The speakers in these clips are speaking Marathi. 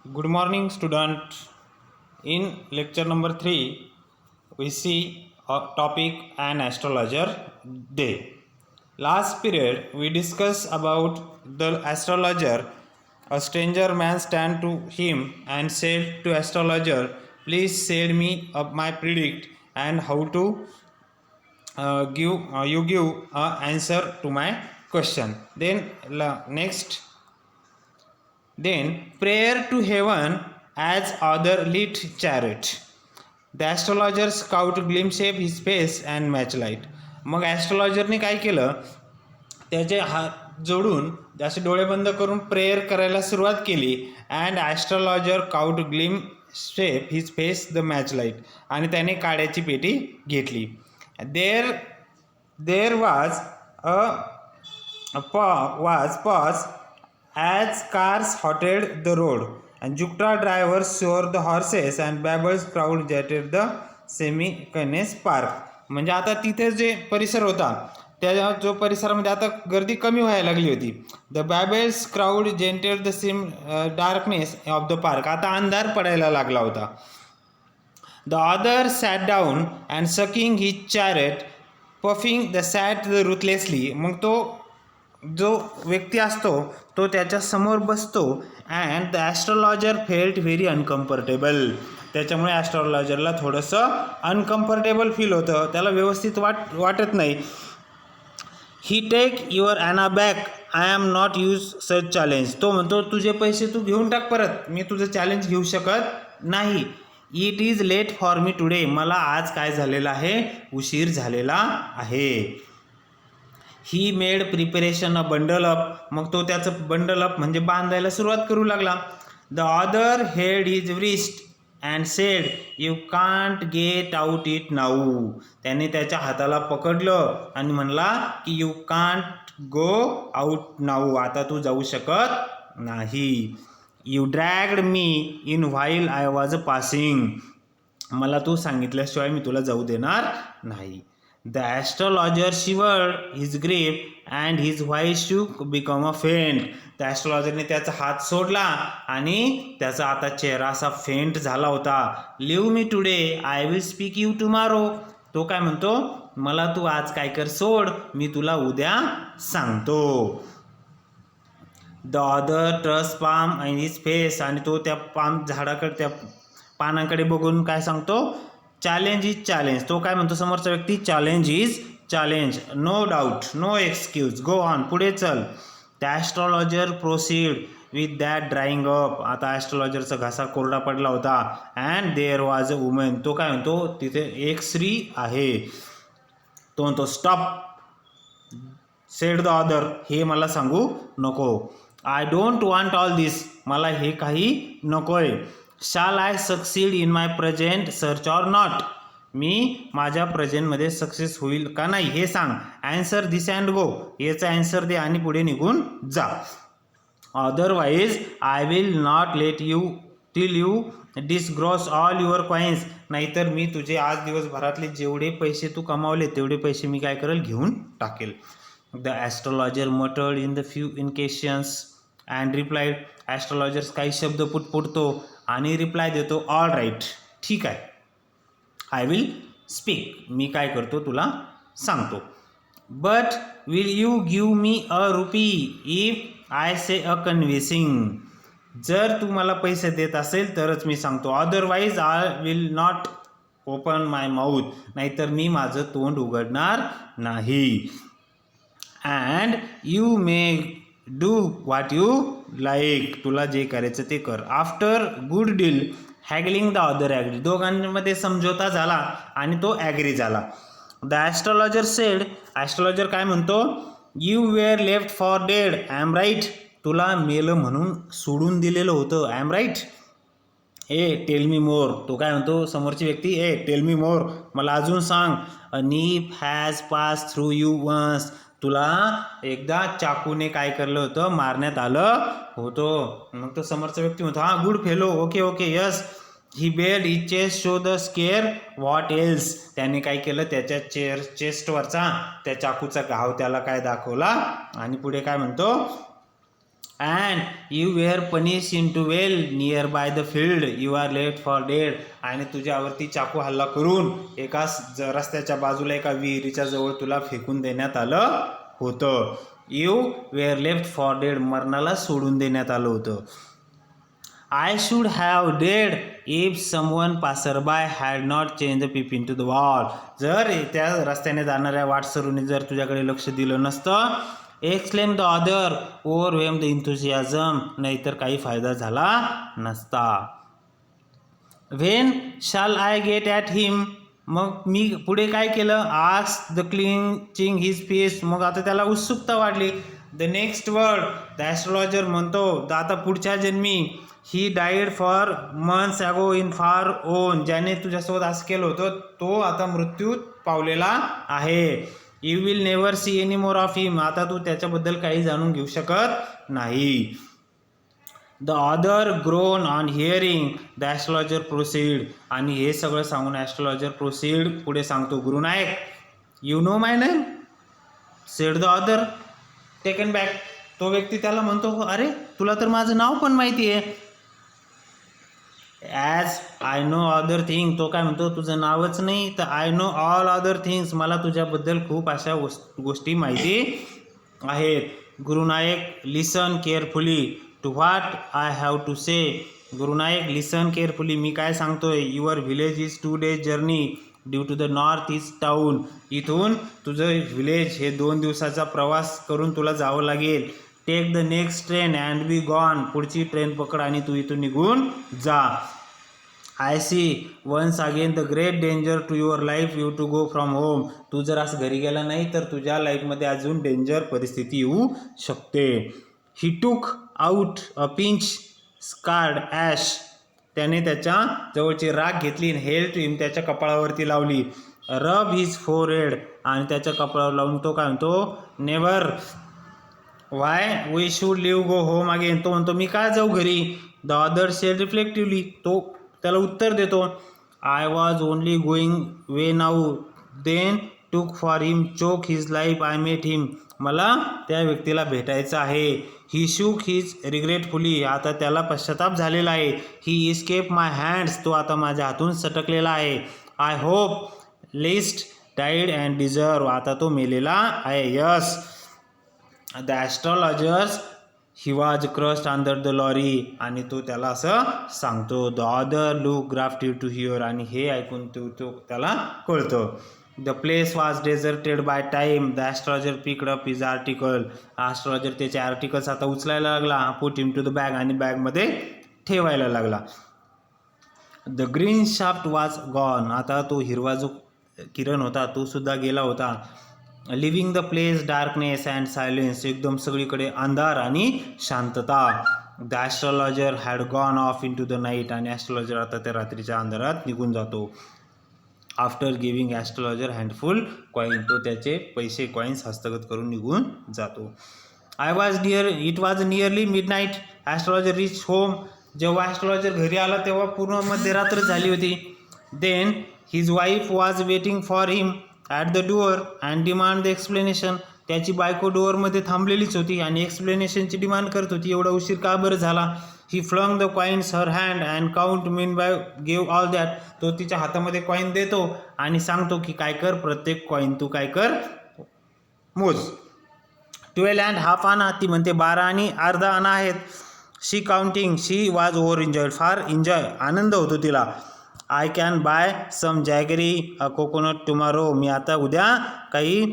Good morning, student. In lecture number 3, we see a topic an astrologer day. Last period, we discussed about the astrologer. A stranger man stand to him and said to astrologer, "Please send me up my predict and how to give a answer to my question." Next. Then prayer to heaven as other lit chariot. The astrologer scout glimpse his face and match light. मग ॲस्ट्रॉलॉजरने काय केलं, त्याचे हात जोडून असे डोळे बंद करून प्रेयर करायला सुरुवात केली. And astrologer cout gleam shape his face the match light. आणि त्याने काड्याची पेटी घेतली. There was pause as cars halted the road and Jupiter drivers swore the horses and Babel's crowd jetted the semi-Canes park. म्हणजे आता तिथे जे परिसर होता त्या जो परिसरामध्ये आता गर्दी कमी व्हायला लागली होती. द बॅबेल्स क्राऊड जेंटेड the dim darkness of the park. आता अंधार पडायला लागला होता. The other sat down and sucking his cheroot puffing the sat the ruthlessly. मग तो जो व्यक्ती असतो तो त्याच्या समोर बसतो. And the astrologer felt very uncomfortable. त्याच्यामुळे ॲस्ट्रॉलॉजरला थोडंसं अनकम्फर्टेबल फील होतं, त्याला व्यवस्थित वाटत नाही. Here take your anna back, I am not use such challenge. तो म्हणतो तुझे पैसे तू घेऊन टाक परत, मी तुझं चॅलेंज घेऊ शकत नाही. It is late for me today. मला आज काय झालेलं आहे, उशीर झालेला आहे. He made preparation a bundle up. मग तो त्याचं बंडल अप म्हणजे बांधायला सुरुवात करू लागला. The other head is wrist and said you can't get out it now. त्याने त्याच्या हाताला पकडलं आणि म्हणला की you can't go out now. आता तू जाऊ शकत नाही. You dragged me in while I was passing. मला तू सांगितल्याशिवाय मी तुला जाऊ देणार नाही. The astrologer shivered his grip and his voice shook become a faint. त्या ॲस्ट्रॉलॉजरने त्याचा हात सोडला आणि त्याचा आता चेहरा असा फेंट झाला होता. Leave me today I will speak you tomorrow. तो काय म्हणतो, मला तू आज काय कर सोड, मी तुला उद्या सांगतो. The other trust palm in his face. आणि तो त्या पाम झाडाकडे त्या पानांकडे बघून काय सांगतो, चॅलेंज इज चॅलेंज. तो काय म्हणतो समोरचा व्यक्ती, challenge is challenge, no doubt, no excuse, go on, पुढे चल. The astrologer proceed with that drawing up. आता ॲस्ट्रॉलॉजरचा घासा कोरडा पडला होता. And there was a woman. तो काय म्हणतो, तिथे एक स्त्री आहे. तो म्हणतो स्टॉप, सेड द अदर. हे मला सांगू नको. I don't want all this. मला हे काही नकोय. Shall I succeed in my present search or not. मी माझ्या प्रेझेंटमध्ये सक्सेस होईल का नाही हे सांग. Answer this and go. याचा ॲन्सर दे आणि पुढे निघून जा. Otherwise I will not let you till you disgorge all your coins. नाहीतर मी तुझे आज दिवसभरातले जेवढे पैसे तू कमावले तेवढे पैसे मी काय करेल, घेऊन टाकेल. The astrologer muttered in the few incantations and replied. Astrologers काही शब्द पुटपुटतो आणि रिप्लाय देतो, ऑल राईट, ठीक आहे, आय विल स्पीक, मी काय करतो तुला सांगतो. But will you give me a rupee if I say a convincing. जर तू मला पैसे देत असेल तरच मी सांगतो. Otherwise I will not open my mouth. नाहीतर मी माझं तोंड उघडणार नाही. And you may do what you like. तुला जे करायचं ते कर. After good deal haggling the other agree. दोघांमध्ये समझोता झाला आणि तो ॲग्री झाला. The astrologer sed. ॲस्ट्रॉलॉजर काय म्हणतो, you were left for dead, I am right. तुला मेलं म्हणून सोडून दिलेलं होतं, I am right. Ah tell me more. तो काय म्हणतो समोरची व्यक्ती, ए टेल मी मोर, मला अजून सांग. A knife has pass through you once. तुला एकदा चाकूने काय केलं होतं, मारण्यात आलं होतं. मग तो समोरचा व्यक्ती म्हणतो, हां good fellow, okay okay yes. He bared he chest show the scar what else. त्याने काय केलं, त्याच्या चेस्टवरचा त्या चाकूचा घाव त्याला काय दाखवला. आणि पुढे काय म्हणतो, and you were punish into well nearby the field you are left for dead. आणि तुझ्यावरती चाकू हल्ला करून एका रस्त्याच्या बाजूला एका विहिरीच्या जवळ तुला फेकून देण्यात आलं होतं. You were left for dead, मरणाला सोडून देण्यात आलं होतं. I should have dead if someone passerby had not changed the peep into the wall. जर त्या रस्त्याने जाणाऱ्या वाटसरूने जर तुझ्याकडे लक्ष दिलं नसतं, exclaimed the other, overwhelmed the enthusiasm, नाहीतर काही फायदा झाला नसता. When shall I get at him? मग मी पुढे काय केलं? asked the clenching his face. मग आता त्याला उत्सुकता वाढली. The next word, the astrologer म्हणतो, आता पुढच्या जन्मी, he died four months ago in far own, ज्याने तुझ्यासोबत असं केलं होतं तो आता मृत्यू पावलेला आहे. You will never see any more of him, आता तू त्याच्याबद्दल काही जाणून घेऊ शकत नाही. The other groan on hearing the astrologer proceed, आणि हे सगळं सांगून ॲस्ट्रॉलॉजर प्रोसीड पुढे सांगतो, Gurunayak you know my name, said the other taken back. तो व्यक्ती त्याला म्हणतो, अरे तुला तर माझं नाव पण माहिती आहे. As I know other thing, तो काय म्हणतो, तुझं नावच नाही तर I know all other things, मला तुझ्याबद्दल खूप अशा गोष्टी माहिती आहेत. Gurunayak listen carefully to what I have to say, Gurunayak listen carefully, मी काय सांगतोय. Your village is 2 days journey due to the north east town, इथून तुझं विलेज हे 2 दिवसाचा प्रवास करून तुला जावं लागेल. Take the next train and be gone, पुढची ट्रेन पकड आणि तू इथून निघून जा. I see once again the great danger to your life you to go from home, तू जर असं घरी गेला नाही तर तुझ्या लाईफमध्ये अजून डेंजर परिस्थिती येऊ शकते. He took out a pinch sacred ash, त्याने त्याच्या जवळची राख घेतली, हेल्ड टू हिम, त्याच्या कपाळावरती लावली. रब हिज फोरहेड, आणि त्याच्या कपाळावर लावून तो काय म्हणतो, never why we should leave go home again, तो म्हणतो मी काय जाऊ घरी. द अदर सेड रिफ्लेक्टिव्हली, तो त्याला उत्तर देतो, I was only going way now then took for him choke his life I met him, मला त्या व्यक्तीला भेटायचं आहे. ही शूक हिज रिग्रेटफुली, आता त्याला पश्चाताप झालेला आहे. ही इस्केप माय हँड्स, तो आता माझ्या हातून सटकलेला आहे. I hope least died and deserve, आता तो मेलेला आहे. Yes the astrologers he was crushed under the lorry, आणि तो त्याला असं सांगतो. The other look grafted to hear, आणि हे ऐकून तो त्याला कळतं. The place was deserted by time the astrologer picked up his article, ॲस्ट्रॉलॉजर त्याचे आर्टिकल्स आता उचलायला लागला. Put him to the bag, आणि बॅगमध्ये ठेवायला लागला. The green shaft was gone, आता तो हिरवा जो किरण होता तो सुद्धा गेला होता. Leaving the place darkness and silence, एकदम सगळीकडे अंधार आणि शांतता. The astrologer had gone off into the night, आणि ॲस्ट्रॉलॉजर आता त्या रात्रीच्या अंधारात निघून जातो. After giving astrologer handful coin, तो त्याचे पैसे कॉईन्स हस्तगत करून निघून जातो. It was nearly midnight astrologer reach home, जेव्हा ॲस्ट्रॉलॉजर घरी आला तेव्हा पूर्ण मध्यरात्र झाली होती. Then his wife was waiting for him at the door and demand the explanation, त्याची बायको डोअरमध्ये थांबलेलीच होती आणि एक्सप्लेनेशनची डिमांड करत होती, एवढा उशीर का बरं झाला. He flung the coins her hand and count mean by give all that, तो तिच्या हातामध्ये कॉईन देतो आणि सांगतो की काय कर, प्रत्येक कॉईन तू काय कर मोज. 12 and half आणा, ती म्हणते 12 आणि अर्धा आणा आहेत. She counting, she was over enjoyed, फार एन्जॉय आनंद होतो तिला. I can buy some jaggery a coconut tomorrow, मी आता उद्या काही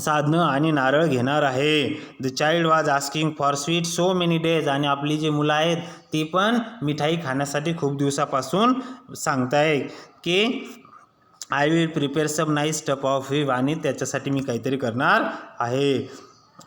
साधनं आणि नारळ घेणार आहे. The child was asking for sweet so many days, आणि आपली जी मुलं आहेत ती पण मिठाई खाण्यासाठी खूप दिवसापासून सांगताय की I will prepare some nice stuff of him, आणि त्याच्यासाठी मी काहीतरी करणार आहे.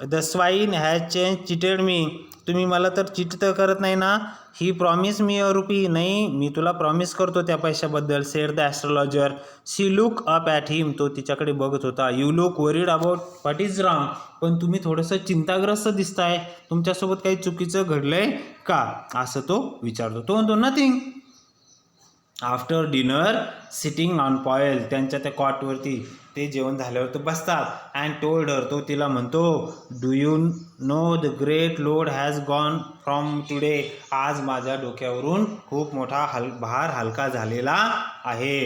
The swine has change cheated me, तुम्ही मला तर चिट तर करत नाही ना. ही प्रॉमिस मी अ रुपी, नाही मी तुला प्रॉमिस करतो त्या पैशाबद्दल. Said the astrologer. She look up at him, तो तिच्याकडे बघत होता. You look worried about what is wrong, पण तुम्ही थोडंसं चिंताग्रस्त दिसताय, तुमच्यासोबत काही चुकीचं घडलंय का, असं तो विचारतो. तो म्हणतो nothing. After dinner sitting on pyol, त्यांच्या त्या कॉटवरती ते जेवण झाल्यावर तर बसतात. अँड टोल्ड हर, तो तिला म्हणतो, do you know the great load has gone from today, आज माझ्या डोक्यावरून खूप मोठा भार हलका झालेला आहे.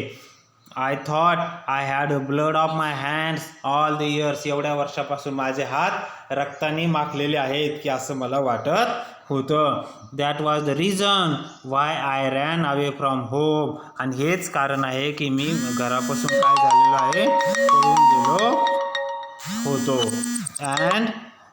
I thought I had blood of my hands all the years, एवढ्या वर्षापासून माझे हात रक्ताने माखलेले आहेत की असं मला वाटत होतं. That was the reason why I ran away from home, आणि हेच कारण आहे की मी घरापासून काय झालेलो आहे, पळून गेलो होतो. And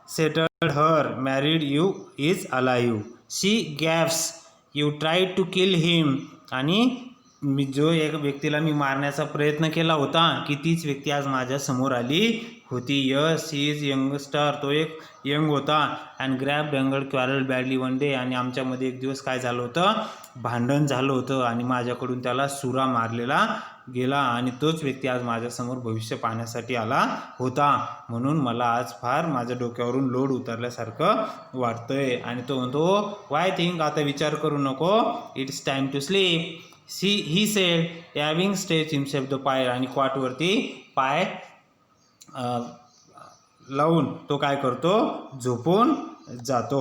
settled her married you is alive, she gasped you try to kill him, आणि मी जो एक व्यक्तीला मी मारण्याचा प्रयत्न केला होता की तीच व्यक्ती आज माझ्या समोर आली होती. यस ही इज यंगस्टर, तो एक यंग होता. And grab dangle quarrel badly one day, आणि आमच्यामध्ये एक दिवस काय झालं होतं, भांडण झालं होतं आणि माझ्याकडून त्याला सुरा मारलेला गेला, आणि तोच व्यक्ती आज माझ्यासमोर भविष्य पाहण्यासाठी आला होता. म्हणून मला आज फार माझ्या डोक्यावरून लोड उतरल्यासारखं वाटतंय. आणि तो म्हणतो, वाय थिंक, आता विचार करू नको, it's time to sleep. He said, having stretch himself the पाय, आणि क्वाटवरती पाय लावून तो काय करतो, झोपून जातो.